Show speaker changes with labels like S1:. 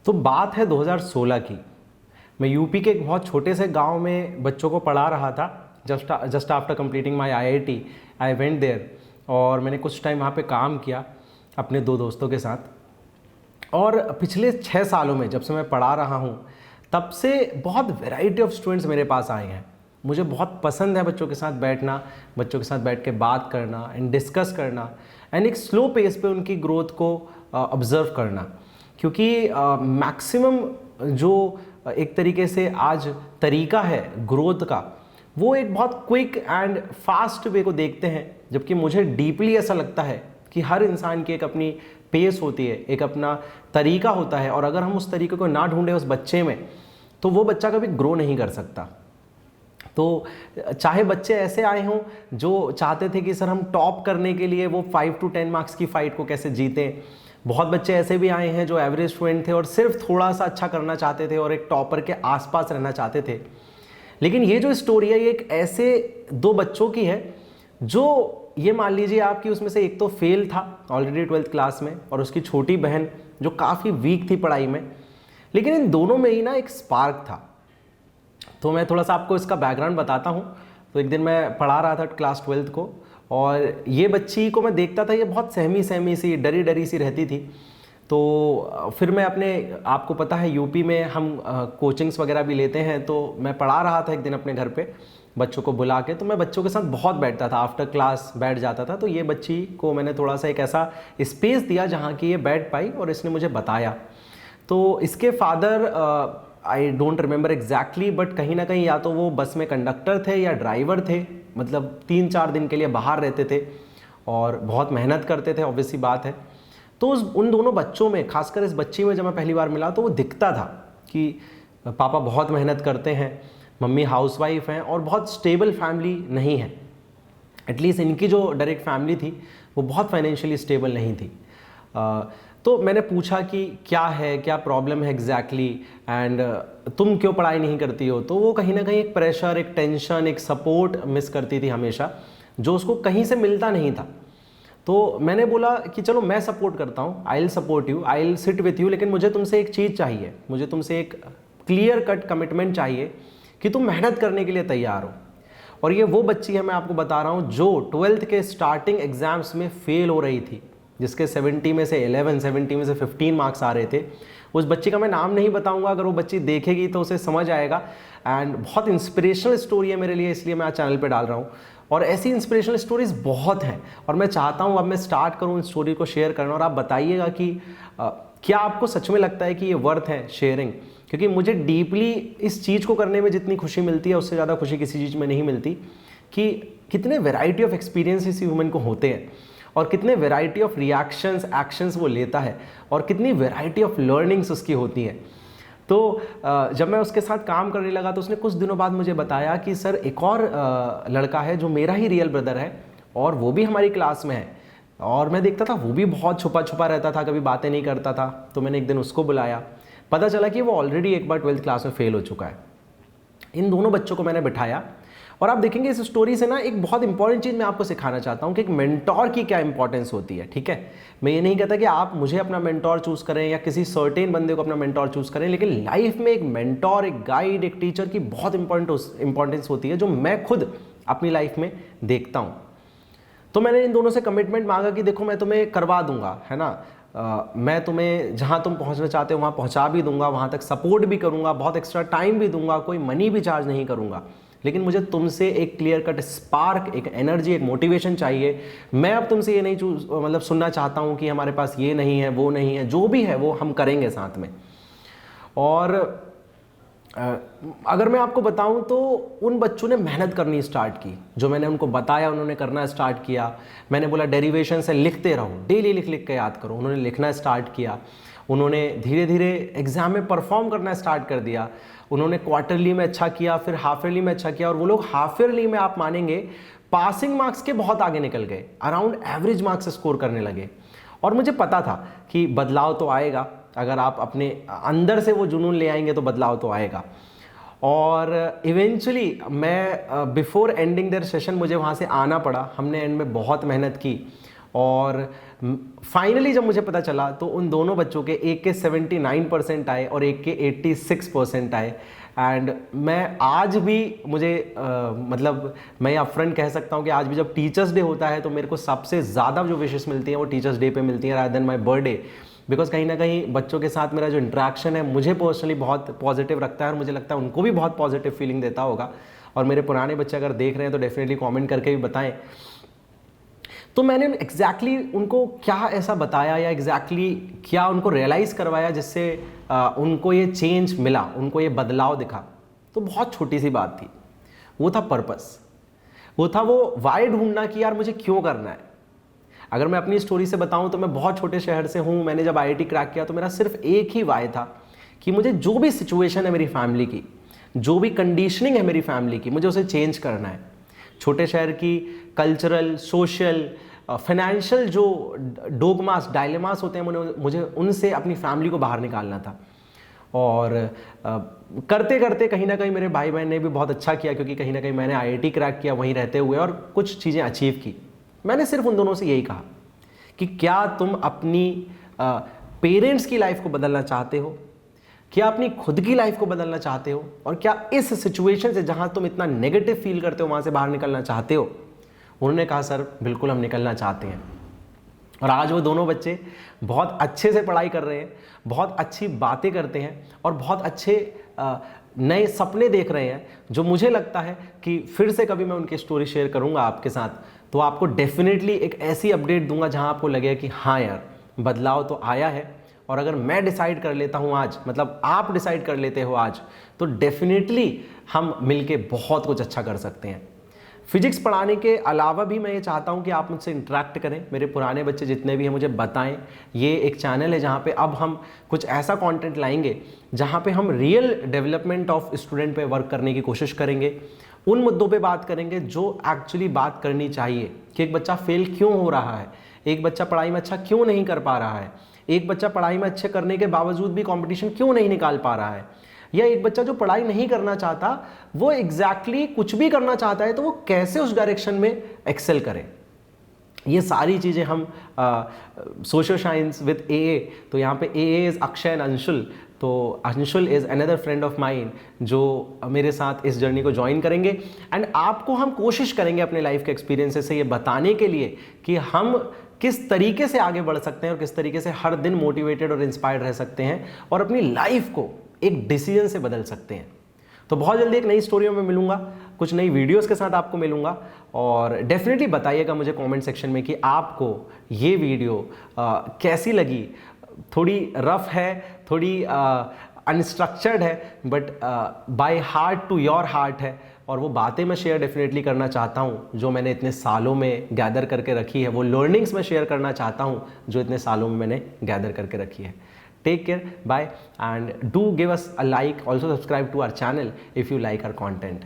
S1: तो बात है 2016 की। मैं यूपी के एक बहुत छोटे से गांव में बच्चों को पढ़ा रहा था। Just after completing my IIT I went there, और मैंने कुछ टाइम वहाँ पे काम किया अपने दो दोस्तों के साथ। और पिछले 6 सालों में जब से मैं पढ़ा रहा हूँ, तब से बहुत वैरायटी ऑफ स्टूडेंट्स मेरे पास आए हैं। मुझे बहुत पसंद है बच्चों के साथ बैठना, बच्चों के साथ बैठ के बात करना एंड डिस्कस करना, एंड एक स्लो पेस पे उनकी ग्रोथ को ऑब्ज़र्व करना। क्योंकि मैक्सिमम जो एक तरीके से आज तरीका है ग्रोथ का, वो एक बहुत क्विक एंड फास्ट वे को देखते हैं, जबकि मुझे डीपली ऐसा लगता है कि हर इंसान की एक अपनी पेस होती है, एक अपना तरीका होता है, और अगर हम उस तरीके को ना ढूंढें उस बच्चे में, तो वो बच्चा कभी ग्रो नहीं कर सकता। तो चाहे बच्चे ऐसे आए हों जो चाहते थे कि सर हम टॉप करने के लिए वो 5 to 10 मार्क्स की फ़ाइट को कैसे जीतें, बहुत बच्चे ऐसे भी आए हैं जो एवरेज स्टूडेंट थे और सिर्फ थोड़ा सा अच्छा करना चाहते थे और एक टॉपर के आसपास रहना चाहते थे। लेकिन ये जो स्टोरी है, ये एक ऐसे दो बच्चों की है जो, ये मान लीजिए आपकी, उसमें से एक तो फेल था ऑलरेडी 12th क्लास में, और उसकी छोटी बहन जो काफ़ी वीक थी पढ़ाई में। लेकिन इन दोनों में ही ना एक स्पार्क था। तो मैं थोड़ा सा आपको इसका बैकग्राउंड बताता हूँ। तो एक दिन मैं पढ़ा रहा था क्लास 12th को, और ये बच्ची को मैं देखता था, ये बहुत सहमी सहमी सी, डरी डरी सी रहती थी। तो फिर मैं अपने, आपको पता है यूपी में हम कोचिंग्स वगैरह भी लेते हैं, तो मैं पढ़ा रहा था एक दिन अपने घर पे बच्चों को बुला के। तो मैं बच्चों के साथ बहुत बैठता था, आफ्टर क्लास बैठ जाता था। तो ये बच्ची को मैंने थोड़ा सा एक ऐसा स्पेस दिया जहाँ की ये बैठ पाई, और इसने मुझे बताया। तो इसके father, I don't remember exactly, but कहीं ना कहीं या तो वो बस में कंडक्टर थे या ड्राइवर थे, मतलब 3-4 दिन के लिए बाहर रहते थे और बहुत मेहनत करते थे, ऑब्वियसली बात है। तो उन दोनों बच्चों में, खासकर इस बच्ची में जब मैं पहली बार मिला, तो वो दिखता था कि पापा बहुत मेहनत करते हैं, मम्मी हाउसवाइफ हैं, और बहुत स्टेबल फैमिली नहीं है। एटलीस्ट इनकी जो डायरेक्ट फैमिली थी वो बहुत फाइनेंशियली स्टेबल नहीं थी। तो मैंने पूछा कि क्या है, क्या प्रॉब्लम है एग्जैक्टली, एंड तुम क्यों पढ़ाई नहीं करती हो। तो वो कहीं ना कहीं एक प्रेशर, एक टेंशन, एक सपोर्ट मिस करती थी हमेशा, जो उसको कहीं से मिलता नहीं था। तो मैंने बोला कि चलो मैं सपोर्ट करता हूँ, I will support you, I will sit with you, लेकिन मुझे तुमसे एक चीज़ चाहिए, मुझे तुमसे एक क्लियर कट कमिटमेंट चाहिए कि तुम मेहनत करने के लिए तैयार हो। और ये वो बच्ची है, मैं आपको बता रहा हूँ, जो 12th के स्टार्टिंग एग्जाम्स में फेल हो रही थी, जिसके 70 में से 11, 70 में से 15 मार्क्स आ रहे थे। उस बच्ची का मैं नाम नहीं बताऊंगा, अगर वो बच्ची देखेगी तो उसे समझ आएगा। एंड बहुत इंस्पिरेशनल स्टोरी है मेरे लिए, इसलिए मैं आज चैनल पे डाल रहा हूँ। और ऐसी इंस्पिरेशनल स्टोरीज बहुत हैं, और मैं चाहता हूँ अब मैं स्टार्ट करूँ इस स्टोरी को शेयर करना, और आप बताइएगा कि क्या आपको सच में लगता है कि ये वर्थ है शेयरिंग। क्योंकि मुझे डीपली इस चीज़ को करने में जितनी खुशी मिलती है, उससे ज़्यादा खुशी किसी चीज़ में नहीं मिलती, कि कितने वैरायटी ऑफ एक्सपीरियंसेस ह्यूमन को होते हैं, और कितने वैरायटी ऑफ रिएक्शंस, एक्शंस वो लेता है, और कितनी वैरायटी ऑफ लर्निंग्स उसकी होती हैं। तो जब मैं उसके साथ काम करने लगा, तो उसने कुछ दिनों बाद मुझे बताया कि सर एक और लड़का है जो मेरा ही रियल ब्रदर है, और वो भी हमारी क्लास में है, और मैं देखता था वो भी बहुत छुपा छुपा रहता था, कभी बातें नहीं करता था। तो मैंने एक दिन उसको बुलाया, पता चला कि वो ऑलरेडी एक बार 12th क्लास में फेल हो चुका है। इन दोनों बच्चों को मैंने बिठाया, और आप देखेंगे इस स्टोरी से ना एक बहुत इंपॉर्टेंट चीज़ मैं आपको सिखाना चाहता हूँ कि एक मेंटोर की क्या इंपॉर्टेंस होती है। ठीक है, मैं ये नहीं कहता कि आप मुझे अपना मेंटोर चूज़ करें या किसी सर्टेन बंदे को अपना मेंटोर चूज़ करें, लेकिन लाइफ में एक मेंटोर, एक गाइड, एक टीचर की बहुत इंपॉर्टेंस होती है, जो मैं खुद अपनी लाइफ में देखता हूँ। तो मैंने इन दोनों से कमिटमेंट मांगा कि देखो मैं तुम्हें करवा दूंगा, है ना, मैं तुम्हें जहाँ तुम पहुँचना चाहते हो वहाँ पहुँचा भी दूंगा, वहाँ तक सपोर्ट भी करूँगा, बहुत एक्स्ट्रा टाइम भी दूंगा, कोई मनी भी चार्ज नहीं करूँगा। लेकिन मुझे तुमसे एक क्लियर कट स्पार्क, एक एनर्जी, एक मोटिवेशन चाहिए। मैं अब तुमसे ये नहीं मतलब सुनना चाहता हूँ कि हमारे पास ये नहीं है, वो नहीं है, जो भी है वो हम करेंगे साथ में। और अगर मैं आपको बताऊं तो उन बच्चों ने मेहनत करनी स्टार्ट की, जो मैंने उनको बताया उन्होंने करना स्टार्ट किया। मैंने बोला डेरिवेशन से लिखते रहो, डेली लिख लिख के याद करो, उन्होंने लिखना स्टार्ट किया। उन्होंने धीरे धीरे एग्जाम में परफॉर्म करना स्टार्ट कर दिया। उन्होंने क्वार्टरली में अच्छा किया, फिर हाफ ईयरली में अच्छा किया, और वो लोग हाफ ईयरली में, आप मानेंगे, पासिंग मार्क्स के बहुत आगे निकल गए, अराउंड एवरेज मार्क्स स्कोर करने लगे। और मुझे पता था कि बदलाव तो आएगा, अगर आप अपने अंदर से वो जुनून ले आएंगे तो बदलाव तो आएगा। और इवेंचुअली मैं बिफोर एंडिंग देयर सेशन मुझे वहाँ से आना पड़ा। हमने एंड में बहुत मेहनत की, और फाइनली जब मुझे पता चला तो उन दोनों बच्चों के एक के 79% आए और एक के 86% आए। एंड मैं आज भी मतलब मैं अपफ्रंट कह सकता हूँ कि आज भी जब टीचर्स डे होता है तो मेरे को सबसे ज़्यादा जो विशेष मिलती हैं वो टीचर्स डे पे मिलती हैं rather than my birthday. Because कहीं ना कहीं बच्चों के साथ मेरा जो इंट्रैक्शन है मुझे पर्सनली बहुत पॉजिटिव रखता है और मुझे लगता है उनको भी बहुत पॉजिटिव फीलिंग देता होगा। और मेरे पुराने बच्चे अगर देख रहे हैं तो डेफिनेटली कमेंट करके भी बताएं। तो मैंने एग्जैक्टली उनको क्या ऐसा बताया या एग्जैक्टली क्या उनको रियलाइज़ करवाया जिससे उनको ये चेंज मिला, उनको ये बदलाव दिखा। तो बहुत छोटी सी बात थी, वो था पर्पस, वो था वो वाई ढूंढना कि यार मुझे क्यों करना है। अगर मैं अपनी स्टोरी से बताऊं तो मैं बहुत छोटे शहर से हूं। मैंने जब आईआईटी क्रैक किया तो मेरा सिर्फ एक ही वाई था कि मुझे जो भी सिचुएशन है मेरी फैमिली की, जो भी कंडीशनिंग है मेरी फैमिली की, मुझे उसे चेंज करना है। छोटे शहर की कल्चरल, सोशल, फाइनेंशियल जो डोगमास, डायलेमास होते हैं, मुझे उनसे अपनी फैमिली को बाहर निकालना था। और करते करते कहीं ना कहीं मेरे भाई बहन ने भी बहुत अच्छा किया, क्योंकि कहीं ना कहीं मैंने आईआईटी क्रैक किया वहीं रहते हुए और कुछ चीज़ें अचीव की। मैंने सिर्फ उन दोनों से यही कहा कि क्या तुम अपनी पेरेंट्स की लाइफ को बदलना चाहते हो, क्या अपनी खुद की लाइफ को बदलना चाहते हो, और क्या इस सिचुएशन से जहां तुम इतना नेगेटिव फील करते हो वहां से बाहर निकलना चाहते हो। उन्होंने कहा सर बिल्कुल हम निकलना चाहते हैं। और आज वो दोनों बच्चे बहुत अच्छे से पढ़ाई कर रहे हैं, बहुत अच्छी बातें करते हैं और बहुत अच्छे नए सपने देख रहे हैं, जो मुझे लगता है कि फिर से कभी मैं उनकी स्टोरी शेयर करूंगा आपके साथ तो आपको डेफिनेटली एक ऐसी अपडेट दूंगा जहां आपको लगेगा कि हाँ यार बदलाव तो आया है। और अगर मैं डिसाइड कर लेता हूं आज, मतलब आप डिसाइड कर लेते हो आज, तो डेफिनेटली हम मिलके बहुत कुछ अच्छा कर सकते हैं। फिजिक्स पढ़ाने के अलावा भी मैं ये चाहता हूँ कि आप मुझसे इंटरेक्ट करें, मेरे पुराने बच्चे जितने भी हैं मुझे बताएं। ये एक चैनल है जहाँ पे अब हम कुछ ऐसा कंटेंट लाएंगे जहाँ पे हम रियल डेवलपमेंट ऑफ स्टूडेंट पे वर्क करने की कोशिश करेंगे, उन मुद्दों पे बात करेंगे जो एक्चुअली बात करनी चाहिए कि एक बच्चा फेल क्यों हो रहा है, एक बच्चा पढ़ाई में अच्छा क्यों नहीं कर पा रहा है, एक बच्चा पढ़ाई में अच्छे करने के बावजूद भी कॉम्पिटिशन क्यों नहीं निकाल पा रहा है, या एक बच्चा जो पढ़ाई नहीं करना चाहता वो एग्जैक्टली कुछ भी करना चाहता है तो वो कैसे उस डायरेक्शन में एक्सेल करे। ये सारी चीज़ें हम सोशल साइंस विद एए, तो यहाँ पे एए इज़ अक्षय एंड अंशुल, तो Anshul is another friend of mine जो मेरे साथ इस जर्नी को ज्वाइन करेंगे। एंड आपको हम कोशिश करेंगे अपने लाइफ के एक्सपीरियंसेस से ये बताने के लिए कि हम किस तरीके से आगे बढ़ सकते हैं और किस तरीके से हर दिन मोटिवेटेड और इंस्पायर्ड रह सकते हैं और अपनी लाइफ को एक डिसीजन से बदल सकते हैं। तो बहुत जल्दी एक नई स्टोरियों में मिलूंगा, कुछ नई वीडियोस के साथ आपको मिलूंगा। और डेफिनेटली बताइएगा मुझे कमेंट सेक्शन में कि आपको ये वीडियो कैसी लगी। थोड़ी रफ है, थोड़ी अनस्ट्रक्चर्ड है, but by heart to your heart है। और वो बातें मैं शेयर डेफिनेटली करना चाहता हूँ जो मैंने इतने सालों में गैदर करके रखी है, वो लर्निंग्स मैं शेयर करना चाहता हूँ जो इतने सालों में मैंने गैदर करके रखी है। Take care, bye, and do give us a like, also subscribe to our channel if you like our content.